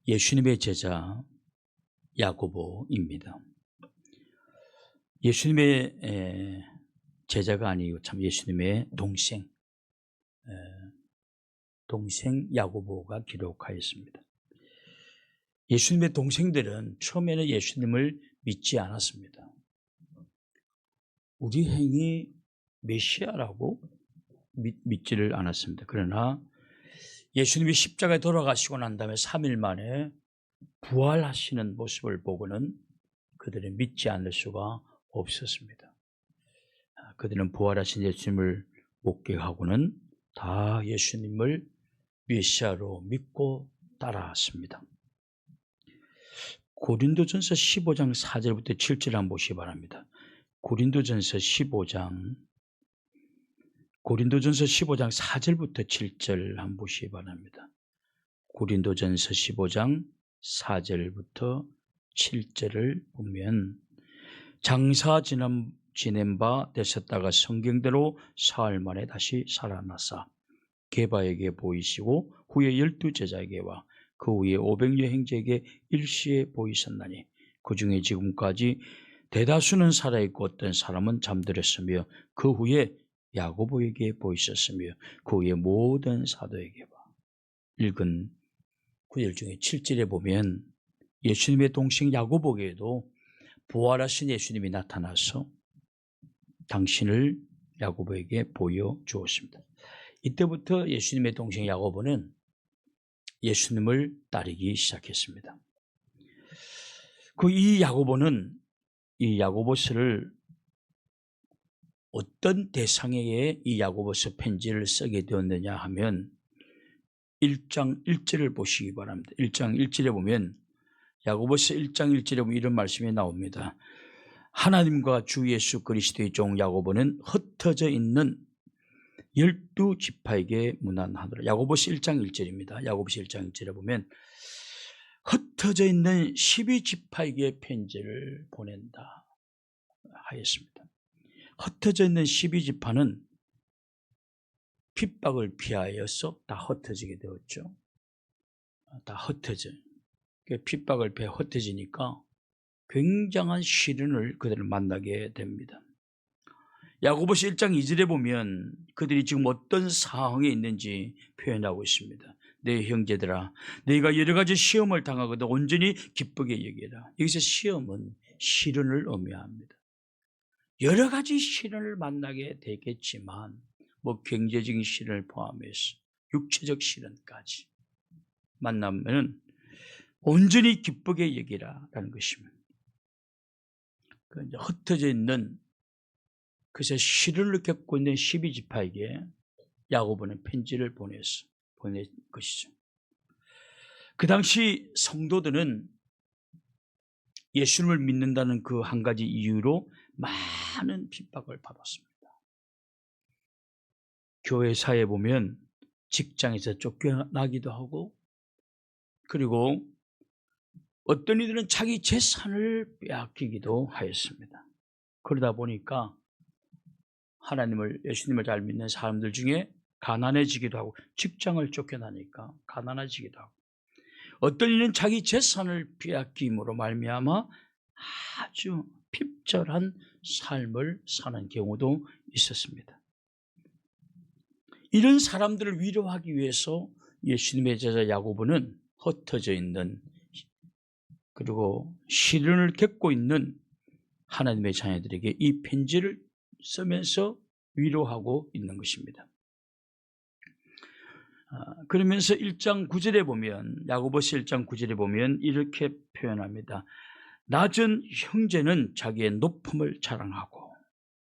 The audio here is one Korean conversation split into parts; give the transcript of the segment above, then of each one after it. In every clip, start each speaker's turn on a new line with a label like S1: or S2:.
S1: 예수님의 제자 야고보입니다. 예수님의 제자가 아니고 참 예수님의 동생 야고보가 기록하였습니다. 예수님의 동생들은 처음에는 예수님을 믿지 않았습니다. 우리 행이 메시아라고 믿지를 않았습니다. 그러나 예수님이 십자가에 돌아가시고 난 다음에 3일 만에 부활하시는 모습을 보고는 그들은 믿지 않을 수가 없었습니다. 그들은 부활하신 예수님을 목격하고는 다 예수님을 메시아로 믿고 따라왔습니다. 고린도전서 15장 4절부터 7절 한번 보시기 바랍니다. 고린도전서 15장 4절부터 7절 한번 보시기 바랍니다. 고린도전서 15장 4절부터 7절을 보면 장사 지낸 바 되셨다가 성경대로 사흘 만에 다시 살아나사 게바에게 보이시고 후에 12제자에게와 그 후에 500여 형제에게 일시에 보이셨나니 그 중에 지금까지 대다수는 살아있고 어떤 사람은 잠들었으며 그 후에 야고보에게 보이셨으며 그 후에 모든 사도에게 읽은 구절 중에 7절에 보면 예수님의 동생 야고보에게도 부활하신 예수님이 나타나서 당신을 야고보에게 보여주었습니다. 이때부터 예수님의 동생 야고보는 예수님을 따르기 시작했습니다. 이 야고보는 이 야고보서를 어떤 대상에게 이 야고보서 편지를 쓰게 되었느냐 하면 1장 1절을 보시기 바랍니다. 1장 1절에 보면 야고보서 1장 1절에 보면 이런 말씀이 나옵니다. 하나님과 주 예수 그리스도의 종 야고보는 흩어져 있는 12지파에게 문안하노라. 야고보서 1장 1절입니다. 야고보서 1장 1절에 보면 흩어져 있는 12지파에게 편지를 보낸다 하였습니다. 흩어져 있는 12지파는 핍박을 피하여서 다 흩어지게 되었죠. 다 흩어져. 핍박을 피해 흩어지니까 굉장한 시련을 그들을 만나게 됩니다. 야고보서 1장 2절에 보면 그들이 지금 어떤 상황에 있는지 표현하고 있습니다. 내 형제들아, 너희가 여러 가지 시험을 당하거든 온전히 기쁘게 여기라. 여기서 시험은 시련을 의미합니다. 여러 가지 시련을 만나게 되겠지만 경제적인 시련을 포함해서 육체적 시련까지 만나면 온전히 기쁘게 여기라라는 것입니다. 흩어져 있는 그래서 시련을 겪고 있는 12지파에게 야고보는 편지를 보낸 것이죠. 그 당시 성도들은 예수님을 믿는다는 그 한 가지 이유로 많은 핍박을 받았습니다. 교회사에 보면 직장에서 쫓겨나기도 하고 그리고 어떤 이들은 자기 재산을 빼앗기기도 하였습니다. 그러다 보니까 예수님을 잘 믿는 사람들 중에 가난해지기도 하고 직장을 쫓겨나니까 가난해지기도 하고 어떤 이는 자기 재산을 빼앗김으로 말미암아 아주 핍절한 삶을 사는 경우도 있었습니다. 이런 사람들을 위로하기 위해서 예수님의 제자 야고보는 흩어져 있는 그리고 시련을 겪고 있는 하나님의 자녀들에게 이 편지를 쓰면서 위로하고 있는 것입니다. 그러면서 1장 9절에 보면 야고보서 1장 9절에 보면 이렇게 표현합니다. 낮은 형제는 자기의 높음을 자랑하고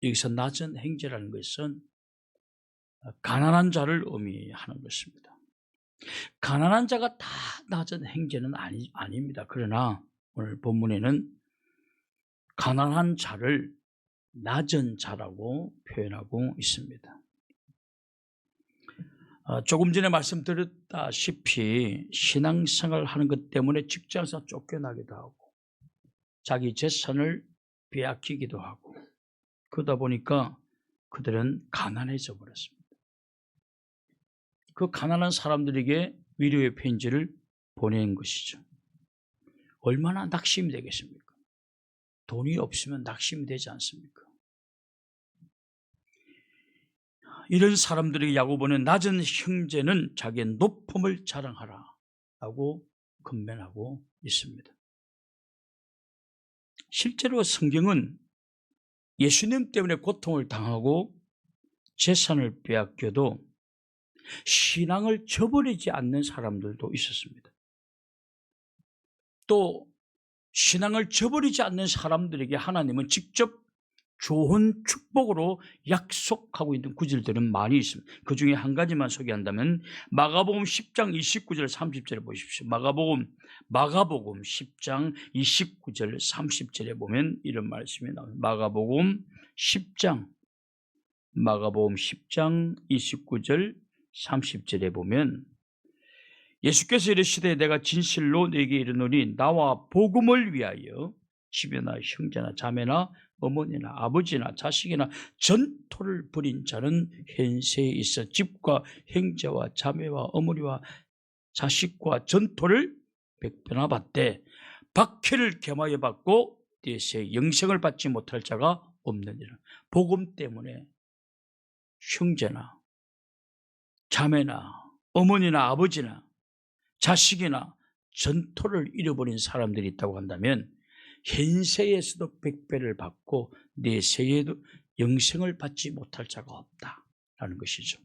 S1: 여기서 낮은 형제라는 것은 가난한 자를 의미하는 것입니다. 가난한 자가 다 낮은 형제는 아닙니다. 그러나 오늘 본문에는 가난한 자를 낮은 자라고 표현하고 있습니다. 조금 전에 말씀드렸다시피 신앙생활을 하는 것 때문에 직장에서 쫓겨나기도 하고 자기 재산을 빼앗기기도 하고 그러다 보니까 그들은 가난해져 버렸습니다. 그 가난한 사람들에게 위로의 편지를 보낸 것이죠. 얼마나 낙심이 되겠습니까? 돈이 없으면 낙심이 되지 않습니까? 이런 사람들에게 야고보는 낮은 형제는 자기의 높음을 자랑하라 라고 권면하고 있습니다. 실제로 성경은 예수님 때문에 고통을 당하고 재산을 빼앗겨도 신앙을 저버리지 않는 사람들도 있었습니다. 또 신앙을 저버리지 않는 사람들에게 하나님은 직접 좋은 축복으로 약속하고 있는 구절들은 많이 있습니다. 그 중에 한 가지만 소개한다면 마가복음 10장 29절 30절에 보십시오. 마가복음 10장 29절 30절에 보면 이런 말씀이 나옵니다. 마가복음 10장 29절 30절에 보면 예수께서 이르시되 내가 진실로 너에게 이르노니 나와 복음을 위하여 집에나 형제나 자매나 어머니나 아버지나 자식이나 전토를 벌인 자는 현세에 있어 집과 형제와 자매와 어머니와 자식과 전토를 100배나 받되 박해를 겸하여 받고 대세 영생을 받지 못할 자가 없느니라. 복음 때문에 형제나 자매나 어머니나 아버지나 자식이나 전토를 잃어버린 사람들이 있다고 한다면 현세에서도 100배를 받고 내세에도 영생을 받지 못할 자가 없다라는 것이죠.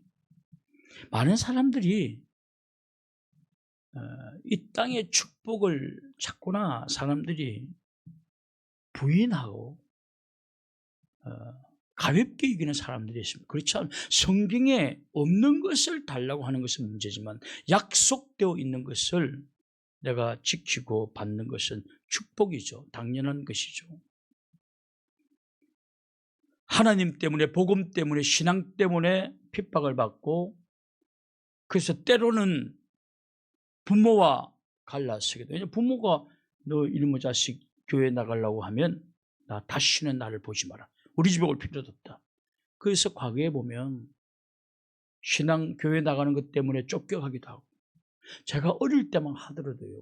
S1: 많은 사람들이 이 땅의 축복을 찾거나 사람들이 부인하고 가볍게 여기는 사람들이 있습니다. 그렇지 않아요. 성경에 없는 것을 달라고 하는 것은 문제지만 약속되어 있는 것을 내가 지키고 받는 것은 축복이죠. 당연한 것이죠. 하나님 때문에 복음 때문에 신앙 때문에 핍박을 받고 그래서 때로는 부모와 갈라서기도. 왜냐하면 부모가 너 이놈의 자식 교회 나가려고 하면 나 다시는 나를 보지 마라. 우리 집에 올 필요도 없다. 그래서 과거에 보면 신앙 교회 나가는 것 때문에 쫓겨가기도 하고 제가 어릴 때만 하더라도요.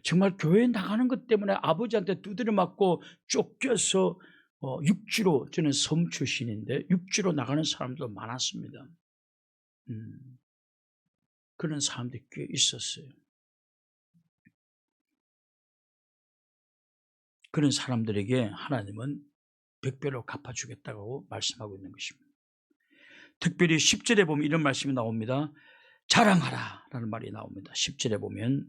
S1: 정말 교회 나가는 것 때문에 아버지한테 두드려 맞고 쫓겨서 육지로, 저는 섬 출신인데 육지로 나가는 사람도 많았습니다. 그런 사람들이 꽤 있었어요. 그런 사람들에게 하나님은 100배로 갚아주겠다고 말씀하고 있는 것입니다. 특별히 10절에 보면 이런 말씀이 나옵니다. 자랑하라 라는 말이 나옵니다. 10절에 보면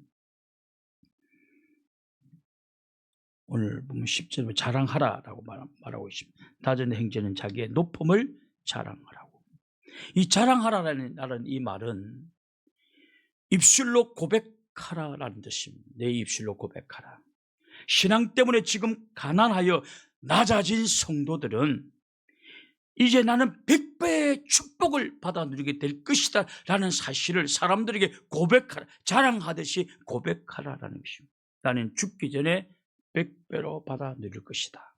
S1: 오늘 보면 10절에 보면 자랑하라라고 말하고 있습니다. 낮은 형제는 자기의 높음을 자랑하라고. 이 자랑하라라는 이 말은 입술로 고백하라라는 뜻입니다. 내 입술로 고백하라. 신앙 때문에 지금 가난하여 낮아진 성도들은 이제 나는 100배의 축복을 받아 누리게 될 것이다 라는 사실을 사람들에게 고백하라, 자랑하듯이 고백하라라는 것입니다. 나는 죽기 전에 100배로 받아 누릴 것이다.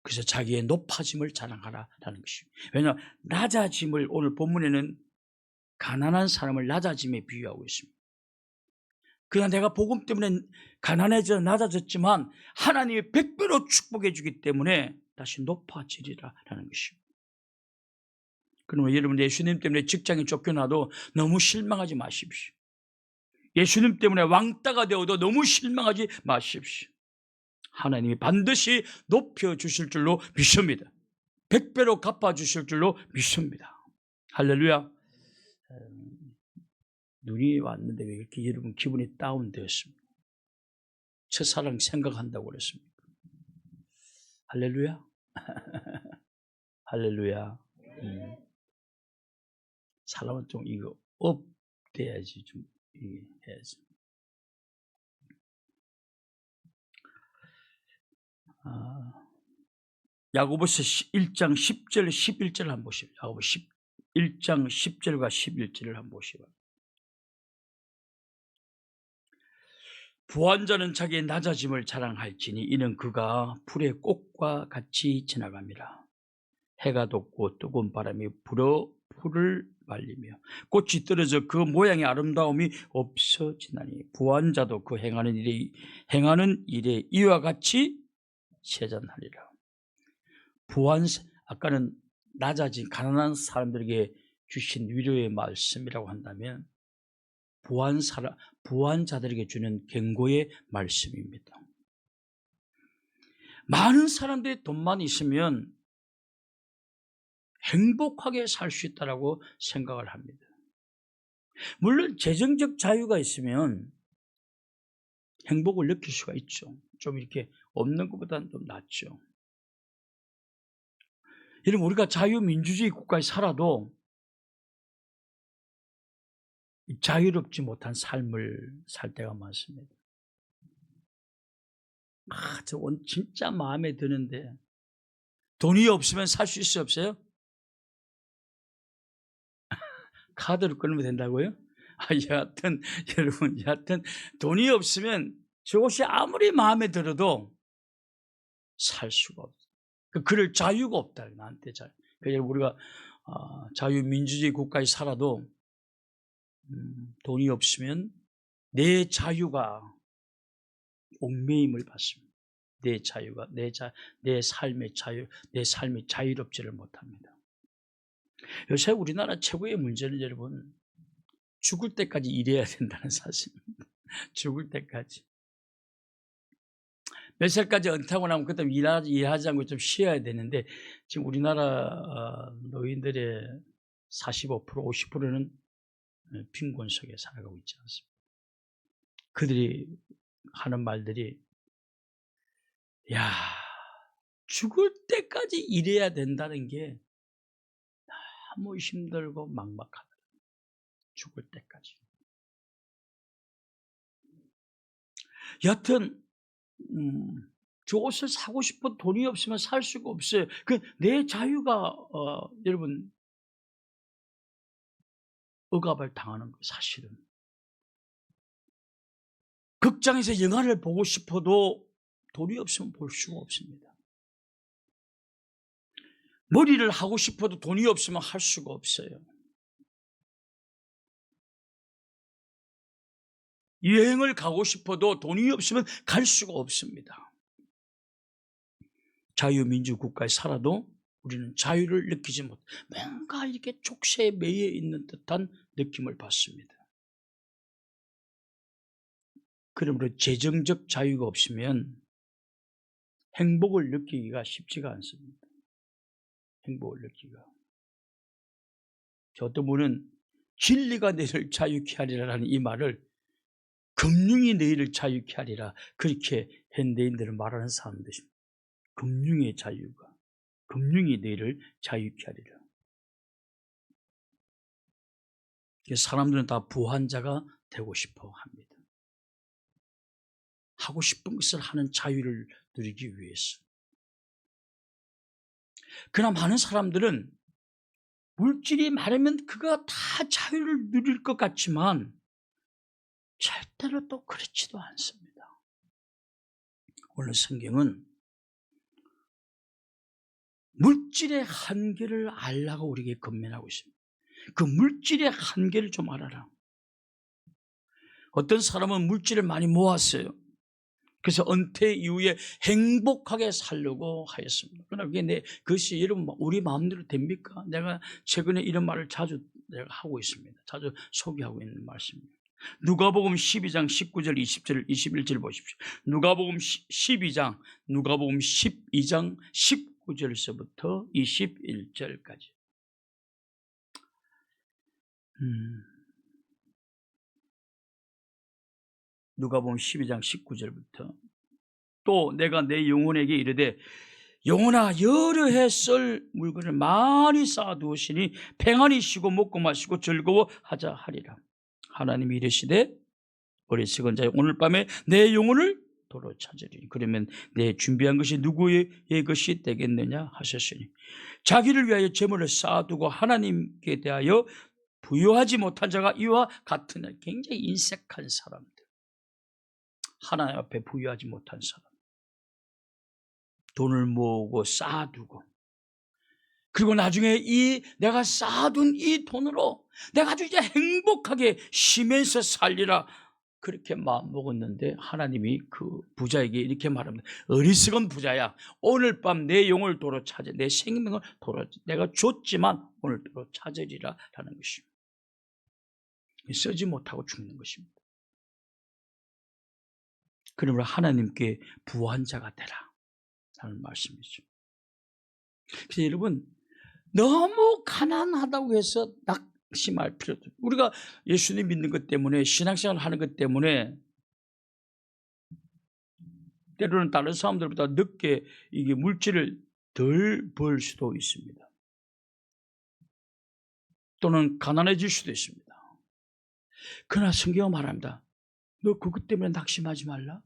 S1: 그래서 자기의 높아짐을 자랑하라라는 것입니다. 왜냐하면 낮아짐을, 오늘 본문에는 가난한 사람을 낮아짐에 비유하고 있습니다. 그러나 내가 복음 때문에 가난해져 낮아졌지만 하나님이 100배로 축복해 주기 때문에 다시 높아지리라라는 것입니다. 그러면 여러분 예수님 때문에 직장에 쫓겨나도 너무 실망하지 마십시오. 예수님 때문에 왕따가 되어도 너무 실망하지 마십시오. 하나님이 반드시 높여주실 줄로 믿습니다. 100배로 갚아주실 줄로 믿습니다. 할렐루야. 눈이 왔는데 왜 이렇게 여러분 기분이 다운되었습니까? 첫사랑 생각한다고 그랬습니까? 할렐루야. 할렐루야. 사람은 좀 이거 업 돼야지 좀 해야지. 야고보서 1장 10절 11절 한번 보시죠. 야고보 1장 10절과 11절을 한번 보시죠. 부한 자는 자기의 낮아짐을 자랑할지니 이는 그가 풀의 꽃과 같이 지나갑니다. 해가 돋고 뜨거운 바람이 불어 풀을 말리며 꽃이 떨어져 그 모양의 아름다움이 없어지나니 부한 자도 그 행하는 일에 이와 같이 세잔하리라. 아까는 낮아진 가난한 사람들에게 주신 위로의 말씀이라고 한다면 부한 자들에게 주는 경고의 말씀입니다. 많은 사람들이 돈만 있으면 행복하게 살 수 있다고 생각을 합니다. 물론 재정적 자유가 있으면 행복을 느낄 수가 있죠. 좀 이렇게 없는 것보다는 좀 낫죠. 여러분, 우리가 자유민주주의 국가에 살아도 자유롭지 못한 삶을 살 때가 많습니다. 저건 진짜 마음에 드는데 돈이 없으면 살 수 있어요, 없어요? 카드를 끊으면 된다고요? 여하튼 여러분, 돈이 없으면 저것이 아무리 마음에 들어도 살 수가 없어요. 그럴 자유가 없다. 나한테 그래서 우리가 자유민주주의 국가에 살아도 돈이 없으면 내 자유가 얽매임을 받습니다. 내 자유가 내 삶의 자유롭지를 못합니다. 요새 우리나라 최고의 문제는 여러분, 죽을 때까지 일해야 된다는 사실입니다. 죽을 때까지. 몇 살까지 은퇴하고 나면 그때 일하지 않고 좀 쉬어야 되는데, 지금 우리나라 노인들의 45%, 50%는 빈곤 속에 살아가고 있지 않습니까? 그들이 하는 말들이, 야, 죽을 때까지 일해야 된다는 게 너무 힘들고 막막하다. 죽을 때까지. 여하튼 저 옷을 사고 싶어 돈이 없으면 살 수가 없어요. 내 자유가 여러분 억압을 당하는 거예요. 사실은. 극장에서 영화를 보고 싶어도 돈이 없으면 볼 수가 없습니다. 머리를 하고 싶어도 돈이 없으면 할 수가 없어요. 여행을 가고 싶어도 돈이 없으면 갈 수가 없습니다. 자유민주국가에 살아도 우리는 자유를 느끼지 못, 뭔가 이렇게 족쇄에 매여 있는 듯한 느낌을 받습니다. 그러므로 재정적 자유가 없으면 행복을 느끼기가 쉽지가 않습니다. 행복을 느끼기가. 어떤 분은 진리가 너희를 자유케 하리라라는 이 말을 금융이 너희를 자유케 하리라, 그렇게 현대인들은 말하는 사람들입니다. 금융의 자유가, 금융이 너희를 자유케 하리라. 사람들은 다 부한 자가 되고 싶어 합니다. 하고 싶은 것을 하는 자유를 누리기 위해서. 그러나 많은 사람들은 물질이 많으면 그가 다 자유를 누릴 것 같지만 절대로 또 그렇지도 않습니다. 오늘 성경은 물질의 한계를 알라고 우리에게 권면하고 있습니다. 그 물질의 한계를 좀 알아라. 어떤 사람은 물질을 많이 모았어요. 그래서 은퇴 이후에 행복하게 살려고 하였습니다. 그러나 그것이 여러분 우리 마음대로 됩니까? 내가 최근에 이런 말을 자주 내가 하고 있습니다. 자주 소개하고 있는 말씀입니다. 누가복음 12장 19절 20절 21절 보십시오. 누가복음 12장 누가복음 12장 19절서부터 21절까지. 누가복음 12장 19절부터 또 내가 내 영혼에게 이르되 영혼아 여러 해 쓸 물건을 많이 쌓아두었으니 평안히 쉬고 먹고 마시고 즐거워하자 하리라. 하나님이 이르시되 어리석은 자여 오늘 밤에 내 영혼을 도로 찾으리니 그러면 내 준비한 것이 누구의 것이 되겠느냐 하셨으니 자기를 위하여 재물을 쌓아두고 하나님께 대하여 부여하지 못한 자가 이와 같으나 굉장히 인색한 사람들, 하나님 앞에 부여하지 못한 사람, 돈을 모으고 쌓아두고 그리고 나중에 이 내가 쌓아둔 이 돈으로 내가 아주 이제 행복하게 쉬면서 살리라, 그렇게 마음먹었는데 하나님이 그 부자에게 이렇게 말합니다. 어리석은 부자야, 오늘 밤 내 영을 도로 찾아, 내 생명을 도로, 내가 줬지만 오늘 도로 찾으리라 라는 것입니다. 쓰지 못하고 죽는 것입니다. 그러므로 하나님께 부한 자가 되라 라는 말씀이죠. 그래서 여러분, 너무 가난하다고 해서 낙심할 필요도 없어요. 우리가 예수님 믿는 것 때문에, 신앙생활 하는 것 때문에 때로는 다른 사람들보다 늦게 이게 물질을 덜 벌 수도 있습니다. 또는 가난해질 수도 있습니다. 그러나 성경은 말합니다. 너 그것 때문에 낙심하지 말라.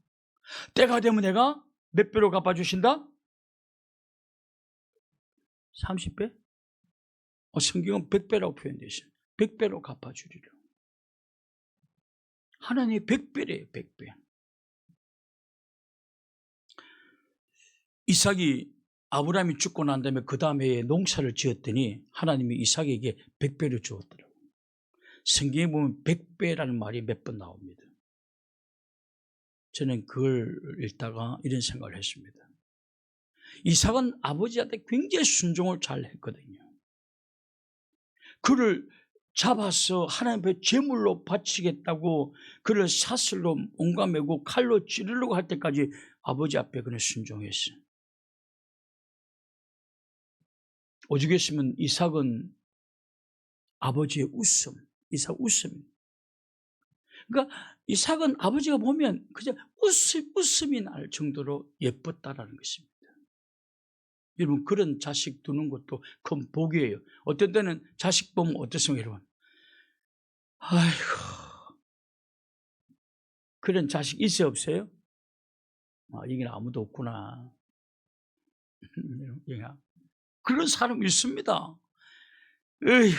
S1: 때가 되면 내가 몇 배로 갚아주신다? 30배? 성경은 100배라고 표현되어 있어요. 100배로 갚아주리라. 하나님이 100배래요. 100배. 이삭이, 아브라함이 죽고 난 다음에 그 다음 해에 농사를 지었더니 하나님이 이삭에게 100배를 주었더라고요. 성경에 보면 100배라는 말이 몇 번 나옵니다. 저는 그걸 읽다가 이런 생각을 했습니다. 이삭은 아버지한테 굉장히 순종을 잘 했거든요. 그를 잡아서 하나님 앞에 제물로 바치겠다고 그를 사슬로 옹감매고 칼로 찌르려고 할 때까지 아버지 앞에 그는 순종했어요. 오죽했으면 이삭은 아버지의 웃음, 이삭 웃음입니다. 그러니까 이삭은 아버지가 보면 그냥 웃음이 날 정도로 예뻤다라는 것입니다. 여러분, 그런 자식 두는 것도 큰 복이에요. 어떤 때는 자식 보면 어떻습니까, 여러분? 아이고, 그런 자식 있어요, 없어요? 이게 아무도 없구나. 그런 사람 있습니다. 에휴,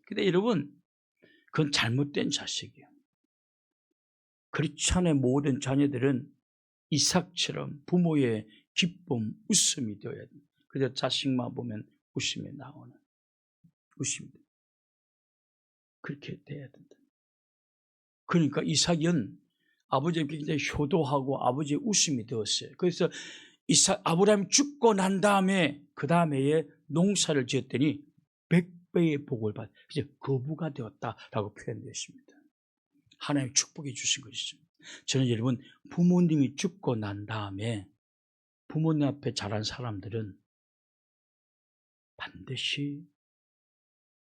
S1: 근데 여러분, 그건 잘못된 자식이에요. 크리스찬의 모든 자녀들은 이삭처럼 부모의 기쁨, 웃음이 되어야 됩니다. 그래서 자식만 보면 웃음이 나오는, 웃음이 됩니다. 그렇게 돼야 된다. 그러니까 이삭은 아버지에게 굉장히 효도하고 아버지의 웃음이 되었어요. 그래서 아브라함이 죽고 난 다음에 그 다음에 농사를 지었더니 100배의 복을 받아, 이제 거부가 되었다라고 표현되어 있습니다. 하나님의 축복해 주신 것이죠. 저는 여러분, 부모님이 죽고 난 다음에 부모님 앞에 자란 사람들은 반드시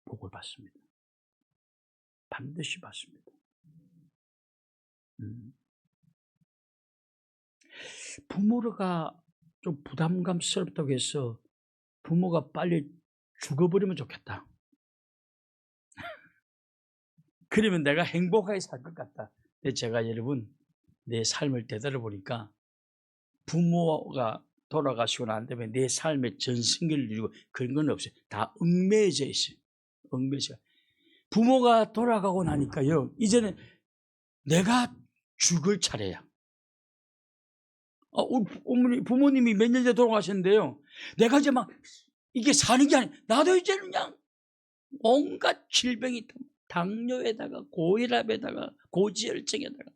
S1: 복을 받습니다. 반드시 받습니다. 부모가 좀 부담감스럽다고 해서 부모가 빨리 죽어버리면 좋겠다. 그러면 내가 행복하게 살 것 같다. 근데 제가 여러분, 내 삶을 되돌아보니까 부모가 돌아가시고 난 다음에 내 삶의 전승기를 누리고 그런 건 없어요. 다 얽매여져 있어요. 얽매여져. 부모가 돌아가고 나니까요, 이제는 내가 죽을 차례야. 우리 부모님이 몇 년 전에 돌아가셨는데요, 내가 이제 막 이게 사는 게 아니야. 나도 이제는 그냥 온갖 질병이, 당뇨에다가 고혈압에다가 고지혈증에다가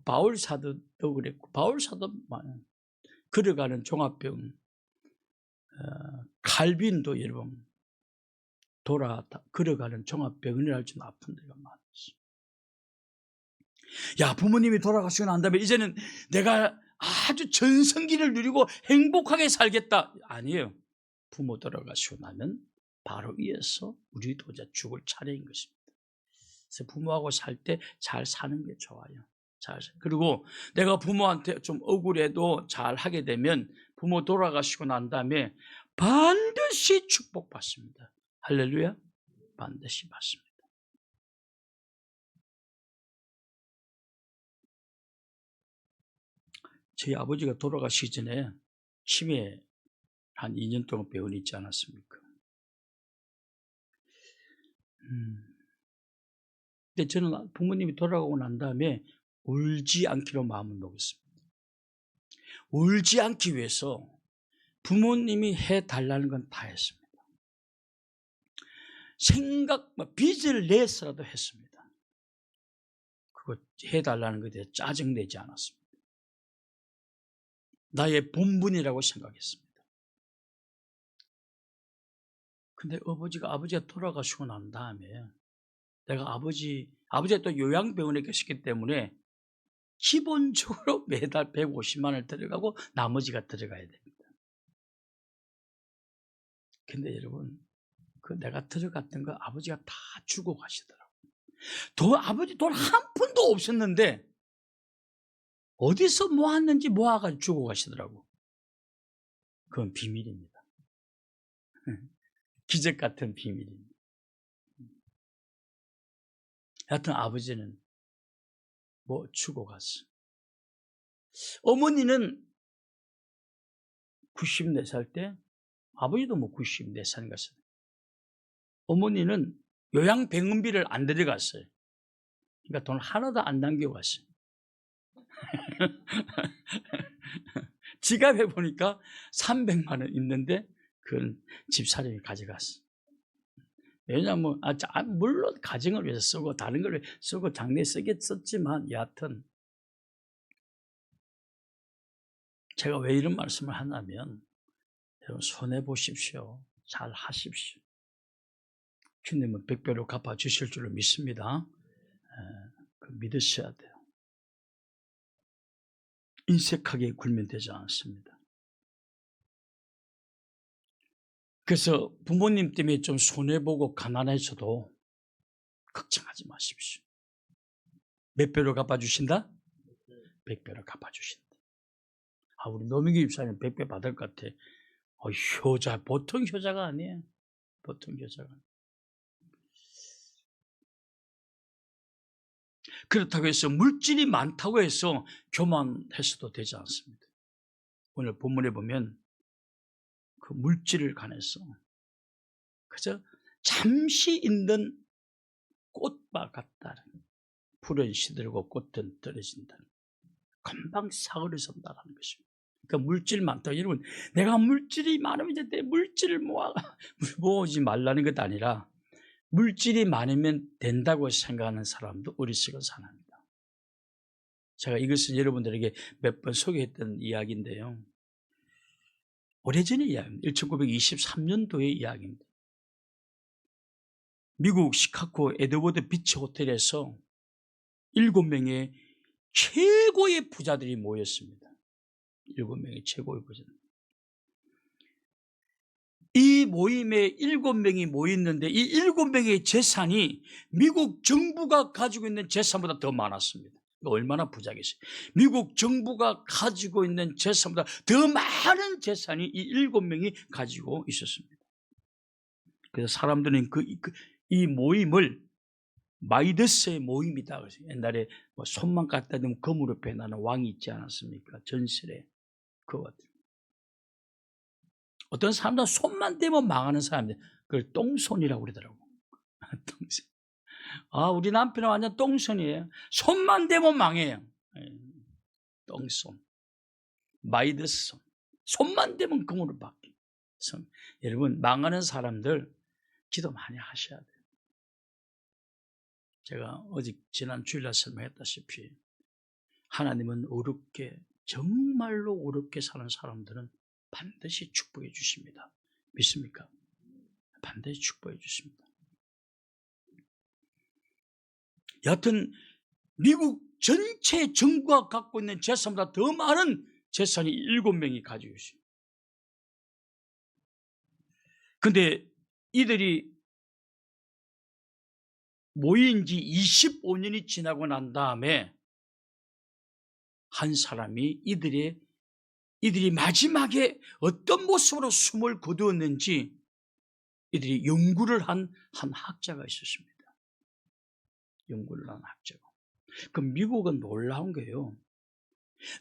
S1: 바울 사도도 그랬고, 바울 사도 걸어가는 종합병, 칼빈도 여러분 걸어가는 종합병원이라 좀 아픈 데가 많았어요. 야, 부모님이 돌아가시고 난 다음에 이제는 내가 아주 전성기를 누리고 행복하게 살겠다. 아니에요. 부모 돌아가시고 나면 바로 이어서 우리도 이제 죽을 차례인 것입니다. 그래서 부모하고 살 때 잘 사는 게 좋아요. 그리고 내가 부모한테 좀 억울해도 잘 하게 되면 부모 돌아가시고 난 다음에 반드시 축복받습니다. 할렐루야. 반드시 받습니다. 저희 아버지가 돌아가시기 전에 치매 한 2년 동안 병원에 있지 않았습니까? 근데 저는 부모님이 돌아가고 난 다음에 울지 않기로 마음을 먹었습니다. 울지 않기 위해서 부모님이 해달라는 건 다 했습니다. 빚을 내서라도 했습니다. 그거 해달라는 것에 대해 짜증내지 않았습니다. 나의 본분이라고 생각했습니다. 근데 아버지가 돌아가시고 난 다음에 내가 아버지가 또 요양병원에 계셨기 때문에 기본적으로 매달 150만 원을 들어가고 나머지가 들어가야 됩니다. 근데 여러분, 그 내가 들어갔던 거 아버지가 다 주고 가시더라고요. 아버지 돈 한 푼도 없었는데 어디서 모았는지 모아가지고 주고 가시더라고. 그건 비밀입니다. 기적 같은 비밀입니다. 하여튼 아버지는 뭐 주고 갔어. 어머니는 94살 때, 아버지도 뭐 94살 갔어요. 어머니는 요양병원비를 안 들여갔어요. 그러니까 돈 하나도 안 남겨갔어요. 지갑에 보니까 300만 원 있는데 그건 집사람이 가져갔어. 왜냐하면 물론 가정을 위해서 쓰고 다른 걸 쓰고 장래에 쓰겠었지만 여하튼 제가 왜 이런 말씀을 하냐면 여러분 손해보십시오. 잘 하십시오. 주님은 100배로 갚아주실 줄로 믿습니다. 믿으셔야 돼요. 인색하게 굴면 되지 않습니다. 그래서 부모님 때문에 좀 손해보고 가난해져도 걱정하지 마십시오. 몇 배로 갚아주신다? 100배로 갚아주신다. 우리 노민기 집사님 100배 받을 것 같아. 보통 효자가 아니에요. 보통 효자가. 그렇다고 해서 물질이 많다고 해서 교만해서도 되지 않습니다. 오늘 본문에 보면 그 물질을 관해서 그저 잠시 있는 꽃과 같다. 풀은 시들고 꽃은 떨어진다. 금방 사흘을 선다라는 것입니다. 그러니까 물질 많다. 여러분, 내가 물질이 많으면 이제 내 물질을 모으지 말라는 것 아니라 물질이 많으면 된다고 생각하는 사람도 어리석은 사람입니다. 제가 이것은 여러분들에게 몇 번 소개했던 이야기인데요. 오래전의 이야기입니다. 1923년도의 이야기입니다. 미국 시카고 에드워드 비치 호텔에서 7명의 최고의 부자들이 모였습니다. 7명의 최고의 부자들. 이 모임에 7명이 모였는데 이 7명의 재산이 미국 정부가 가지고 있는 재산보다 더 많았습니다. 얼마나 부자겠어요. 미국 정부가 가지고 있는 재산보다 더 많은 재산이 이 7명이 가지고 있었습니다. 그래서 사람들은 이 모임을 마이더스의 모임이다. 그래서 옛날에 손만 갖다 대면 검으로 변하는 왕이 있지 않았습니까? 전설에 그거 같아요. 어떤 사람들은 손만 대면 망하는 사람들, 그걸 똥손이라고 그러더라고. 똥손. 우리 남편은 완전 똥손이에요. 손만 대면 망해요. 똥손. 마이더스 손. 손만 대면 금으로 바뀌어요. 여러분, 망하는 사람들 기도 많이 하셔야 돼요. 제가 지난 주일날 설명했다시피 하나님은 정말로 어렵게 사는 사람들은 반드시 축복해 주십니다. 믿습니까? 반드시 축복해 주십니다. 여하튼 미국 전체 정부가 갖고 있는 재산보다 더 많은 재산이 7명이 가지고 있어요. 근데 이들이 모인 지 25년이 지나고 난 다음에 한 사람이 이들이 마지막에 어떤 모습으로 숨을 거두었는지 이들이 연구를 한 학자가 있었습니다. 연구를 한 학자가. 그럼 미국은 놀라운 거예요.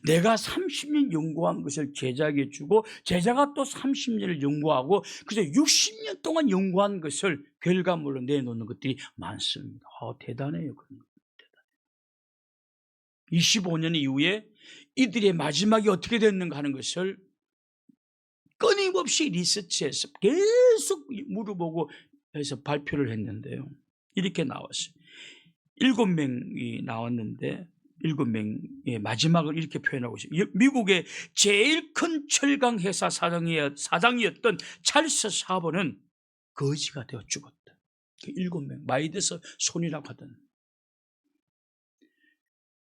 S1: 내가 30년 연구한 것을 제자에게 주고 제자가 또 30년을 연구하고 그래서 60년 동안 연구한 것을 결과물로 내놓는 것들이 많습니다. 대단해요. 25년 이후에 이들의 마지막이 어떻게 됐는가 하는 것을 끊임없이 리서치해서 계속 물어보고 해서 발표를 했는데요. 이렇게 나왔어요. 7명이 나왔는데 7명의 마지막을 이렇게 표현하고 있어요. 미국의 제일 큰 철강 회사 사장이었던 찰스 샤버는 거지가 되어 죽었다. 7명, 마이드스 손이라고 하던.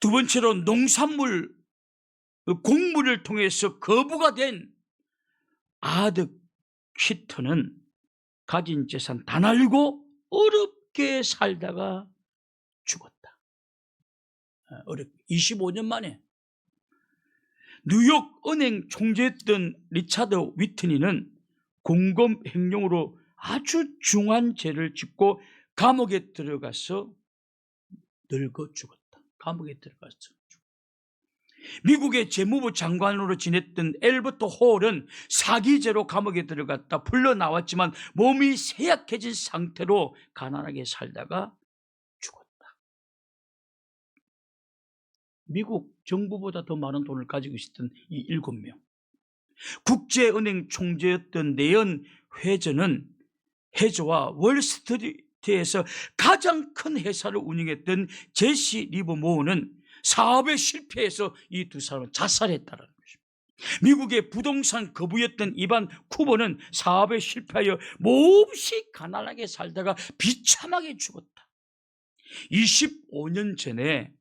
S1: 두 번째로 농산물 곡물을 통해서 거부가 된 아드 히터는 가진 재산 다 날고 어렵게 살다가 죽었다. 25년 만에. 뉴욕 은행 총재였던 리차드 위트니는 공범 행령으로 아주 중한 죄를 짓고 감옥에 들어가서 늙어 죽었다. 감옥에 들어가서 미국의 재무부 장관으로 지냈던 엘버트 홀은 사기죄로 감옥에 들어갔다 풀려 나왔지만 몸이 쇠약해진 상태로 가난하게 살다가 죽었다. 미국 정부보다 더 많은 돈을 가지고 있었던 이 7명. 국제은행 총재였던 내연 해저와 월스트리트에서 가장 큰 회사를 운영했던 제시 리버모어는 사업에 실패해서 이 두 사람은 자살했다는 것입니다. 미국의 부동산 거부였던 이반 쿠버는 사업에 실패하여 몹시 가난하게 살다가 비참하게 죽었다. 25년 전에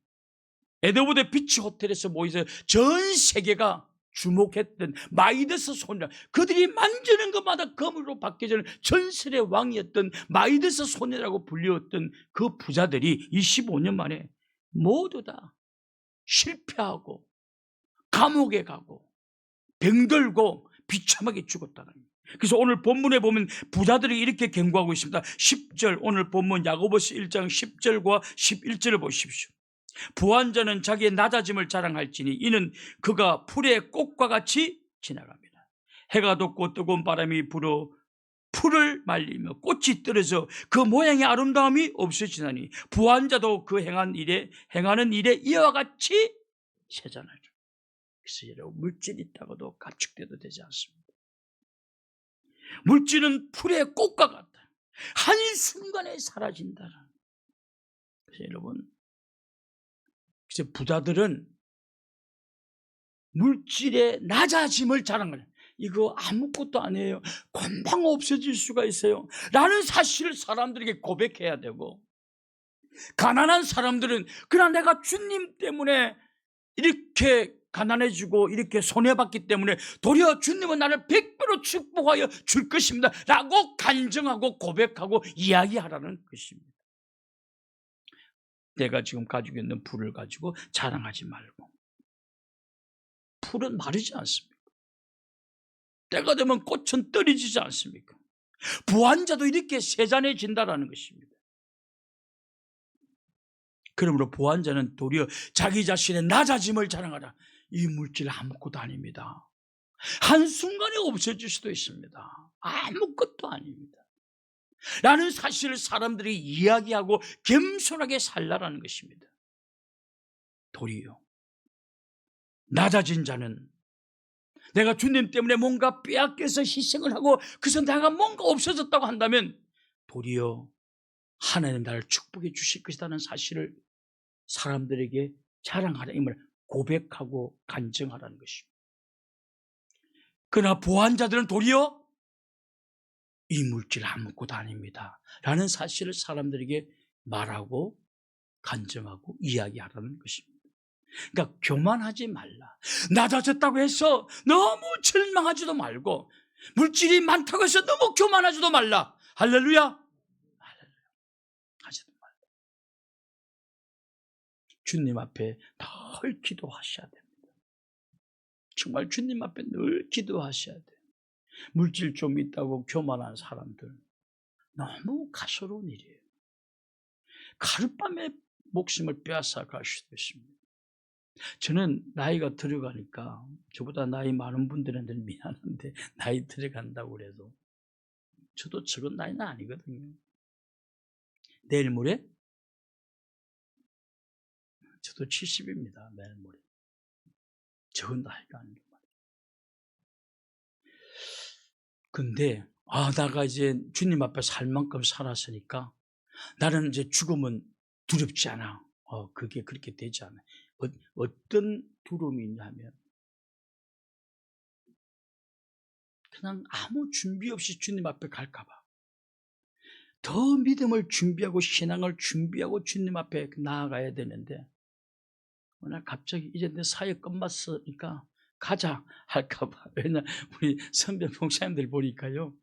S1: 에드워드 비치 호텔에서 모여서 전 세계가 주목했던 마이더스 손이라, 그들이 만지는 것마다 검으로 바뀌어지는 전설의 왕이었던 마이더스 손이라고 불렸던 그 부자들이 25년 만에 모두 다 실패하고 감옥에 가고 병들고 비참하게 죽었다는 거예요. 그래서 오늘 본문에 보면 부자들이 이렇게 경고하고 있습니다. 10절, 오늘 본문 야고보서 1장 10절과 11절을 보십시오. 부한자는 자기의 낮아짐을 자랑할지니 이는 그가 풀의 꽃과 같이 지나갑니다. 해가 돋고 뜨거운 바람이 불어 풀을 말리며 꽃이 떨어져 그 모양의 아름다움이 없어지나니 부한자도 그 행하는 일에 이와 같이 세잖아요. 그래서 여러분, 물질이 있다고도 가축돼도 되지 않습니다. 물질은 풀의 꽃과 같다. 한순간에 사라진다. 그래서 여러분, 그래서 부자들은 물질의 낮아짐을 자랑하는, 이거 아무것도 아니에요, 금방 없어질 수가 있어요 라는 사실을 사람들에게 고백해야 되고, 가난한 사람들은 그러나 내가 주님 때문에 이렇게 가난해지고 이렇게 손해봤기 때문에 도리어 주님은 나를 100배로 축복하여 줄 것입니다 라고 간증하고 고백하고 이야기하라는 것입니다. 내가 지금 가지고 있는 풀을 가지고 자랑하지 말고. 풀은 마르지 않습니까? 때가 되면 꽃은 떨어지지 않습니까? 부한자도 이렇게 세잔해진다라는 것입니다. 그러므로 부한자는 도리어 자기 자신의 낮아짐을 자랑하라. 이 물질 아무것도 아닙니다. 한순간에 없어질 수도 있습니다. 아무것도 아닙니다 라는 사실을 사람들이 이야기하고 겸손하게 살라라는 것입니다. 도리어 낮아진 자는 내가 주님 때문에 뭔가 빼앗겨서 희생을 하고 그래서 내가 뭔가 없어졌다고 한다면 도리어 하나님 나를 축복해 주실 것이라는 사실을 사람들에게 자랑하라, 이 말 고백하고 간증하라는 것입니다. 그러나 부한자들은 도리어 이 물질 아무것도 아닙니다 라는 사실을 사람들에게 말하고 간증하고 이야기하라는 것입니다. 그러니까 교만하지 말라. 낮아졌다고 해서 너무 절망하지도 말고, 물질이 많다고 해서 너무 교만하지도 말라. 할렐루야. 할렐루야. 하지도 말라. 주님 앞에 늘 기도하셔야 됩니다. 정말 주님 앞에 늘 기도하셔야 돼요. 물질 좀 있다고 교만한 사람들 너무 가소로운 일이에요. 하룻밤에 목숨을 빼앗아 갈 수도 있습니다. 저는 나이가 들어가니까, 저보다 나이 많은 분들한테는 미안한데 나이 들어간다고 그래도 저도 적은 나이는 아니거든요. 내일 모레 저도 70입니다. 내일 모레. 적은 나이가 아니고. 근데 내가 이제 주님 앞에 살 만큼 살았으니까 나는 이제 죽으면 두렵지 않아. 그게 그렇게 되지 않아. 어떤 두려움이 있냐면 그냥 아무 준비 없이 주님 앞에 갈까 봐. 더 믿음을 준비하고 신앙을 준비하고 주님 앞에 나아가야 되는데 오늘 갑자기 이제 내 사역 끝났으니까 가자 할까 봐. 왜냐 우리 선배 목사님들 보니까요.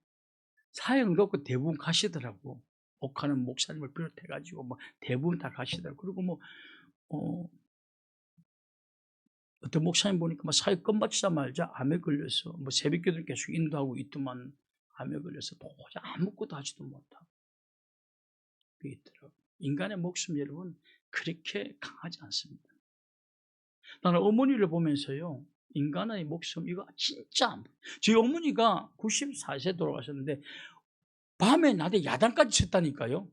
S1: 사역 놓고 대부분 가시더라고. 옥하는 목사님을 비롯해가지고 뭐 대부분 다 가시더라고. 그리고 뭐 어떤 목사님 보니까 뭐 사역 끝마치자마자 암에 걸려서 뭐 새벽기도를 계속 인도하고 있더만 암에 걸려서 도저히 아무것도 하지도 못하고 그게 있더라고. 인간의 목숨 여러분 그렇게 강하지 않습니다. 나는 어머니를 보면서요. 인간의 목숨 이거 진짜 저희 어머니가 94세 돌아가셨는데 밤에 낮에 야단까지 쳤다니까요.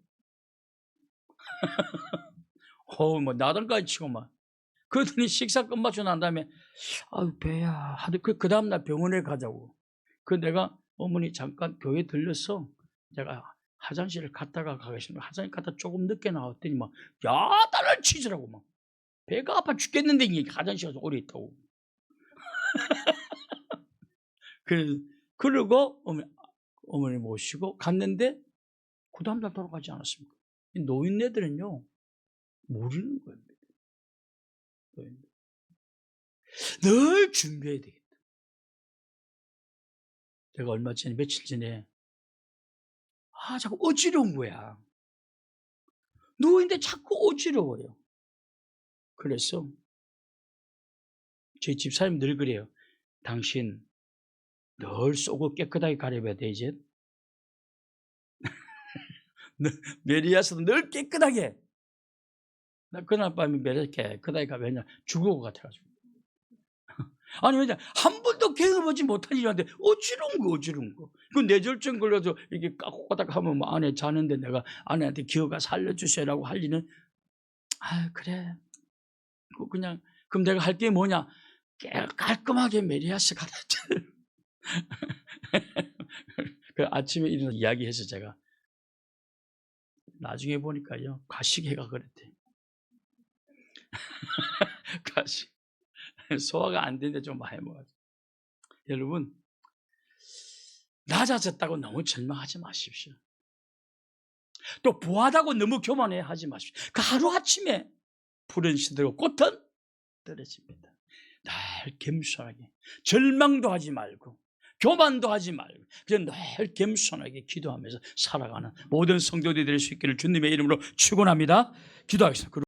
S1: 뭐 야단까지 치고 막 그러더니 식사 끝마치고 난 다음에 아유 배야 하도 그 다음날 병원에 가자고. 내가 어머니 잠깐 교회 들려서 제가 화장실을 갔다가 가겠습니다. 화장실 갔다 조금 늦게 나왔더니 막 야단을 치더라고. 막 배가 아파 죽겠는데 화장실 가서 오래 있다고. 그러고 어머니 모시고 갔는데 그 다음날 돌아가지 않았습니까? 노인네들은요 모르는 거예요. 늘 준비해야 되겠다. 제가 얼마 전에 며칠 전에 자꾸 어지러운 거야. 누워있는데 자꾸 어지러워요. 그래서 저희 집사님 늘 그래요. 당신 늘 쏘고 깨끗하게 가려봐야 돼 이제. 메리아스도 늘 깨끗하게. 나 그날 밤에 메리아스 깨끗하게 가면 왜냐 죽을 것 같아가지고. 아니 왜냐 한 번도 경험하지 못한 일인데 어지러운 거. 그 뇌졸중 걸려서 이렇게 까딱까딱 하면 뭐 아내 자는데 내가 아내한테 기어가 살려주세요라고 할 일은 그래. 그냥 그럼 내가 할 게 뭐냐 깔끔하게 메리아스 갖다 줘. 그 아침에 일어나서 이야기해서 제가 나중에 보니까요 가식해가 그랬대. 가식 소화가 안 되는데 좀 많이 먹었어. 여러분 낮아졌다고 너무 절망하지 마십시오. 또 부하다고 너무 교만해 하지 마십시오. 그 하루아침에 푸른 시들고 꽃은 떨어집니다. 늘 겸손하게 절망도 하지 말고 교만도 하지 말고 그냥 늘 겸손하게 기도하면서 살아가는 모든 성도들이 될 수 있기를 주님의 이름으로 축원합니다. 기도하겠습니다.